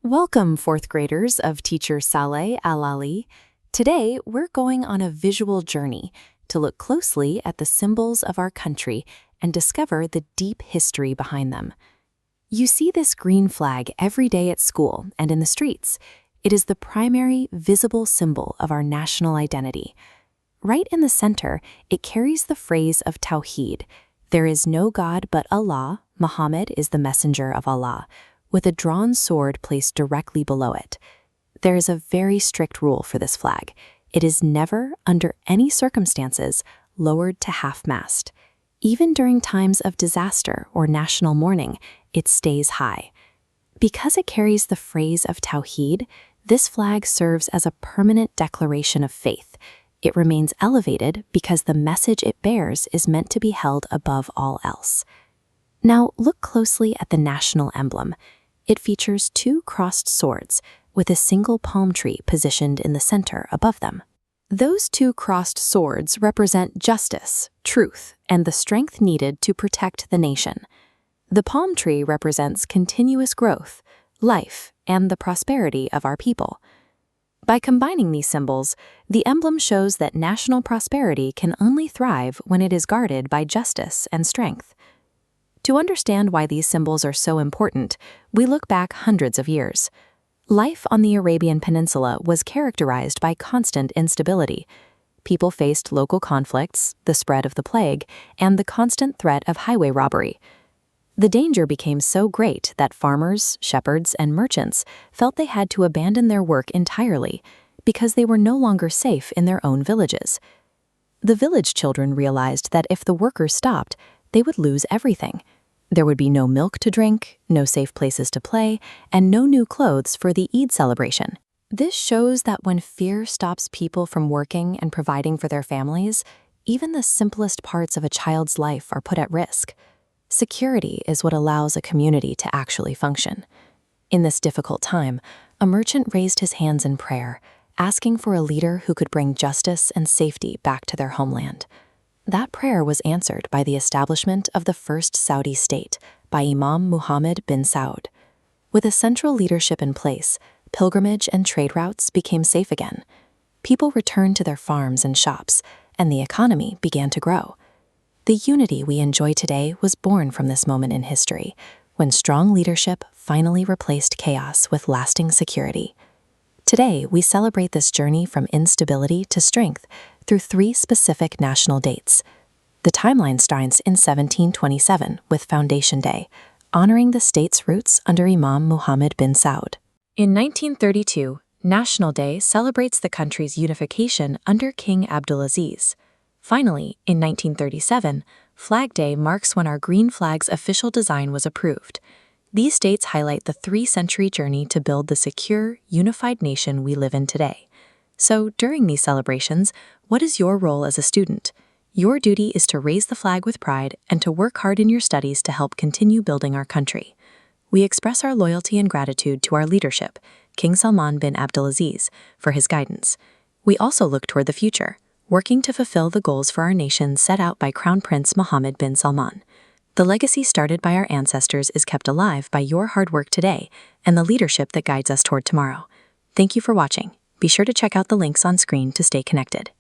Welcome, fourth graders of Teacher Saleh Al-Ali. Today, we're going on a visual journey to look closely at the symbols of our country and discover the deep history behind them. You see this green flag every day at school and in the streets. It is the primary visible symbol of our national identity. Right in the center, it carries the phrase of Tawheed. There is no God but Allah. Muhammad is the messenger of Allah, with a drawn sword placed directly below it. There is a very strict rule for this flag. It is never, under any circumstances, lowered to half-mast. Even during times of disaster or national mourning, it stays high. Because it carries the phrase of Tawheed, this flag serves as a permanent declaration of faith. It remains elevated because the message it bears is meant to be held above all else. Now, look closely at the national emblem. It features two crossed swords with a single palm tree positioned in the center above them. Those two crossed swords represent justice, truth, and the strength needed to protect the nation. The palm tree represents continuous growth, life, and the prosperity of our people. By combining these symbols, the emblem shows that national prosperity can only thrive when it is guarded by justice and strength. To understand why these symbols are so important, we look back hundreds of years. Life on the Arabian Peninsula was characterized by constant instability. People faced local conflicts, the spread of the plague, and the constant threat of highway robbery. The danger became so great that farmers, shepherds, and merchants felt they had to abandon their work entirely because they were no longer safe in their own villages. The village children realized that if the workers stopped, they would lose everything. There would be no milk to drink, no safe places to play, and no new clothes for the Eid celebration. This shows that when fear stops people from working and providing for their families, even the simplest parts of a child's life are put at risk. Security is what allows a community to actually function. In this difficult time, a merchant raised his hands in prayer, asking for a leader who could bring justice and safety back to their homeland. That prayer was answered by the establishment of the first Saudi state by Imam Muhammad bin Saud. With a central leadership in place, pilgrimage and trade routes became safe again. People returned to their farms and shops, and the economy began to grow. The unity we enjoy today was born from this moment in history, when strong leadership finally replaced chaos with lasting security. Today, we celebrate this journey from instability to strength through three specific national dates. The timeline starts in 1727 with Foundation Day, honoring the state's roots under Imam Muhammad bin Saud. In 1932, National Day celebrates the country's unification under King Abdulaziz. Finally, in 1937, Flag Day marks when our green flag's official design was approved. These dates highlight the three-century journey to build the secure, unified nation we live in today. So, during these celebrations, what is your role as a student? Your duty is to raise the flag with pride and to work hard in your studies to help continue building our country. We express our loyalty and gratitude to our leadership, King Salman bin Abdulaziz, for his guidance. We also look toward the future, working to fulfill the goals for our nation set out by Crown Prince Mohammed bin Salman. The legacy started by our ancestors is kept alive by your hard work today and the leadership that guides us toward tomorrow. Thank you for watching. Be sure to check out the links on screen to stay connected.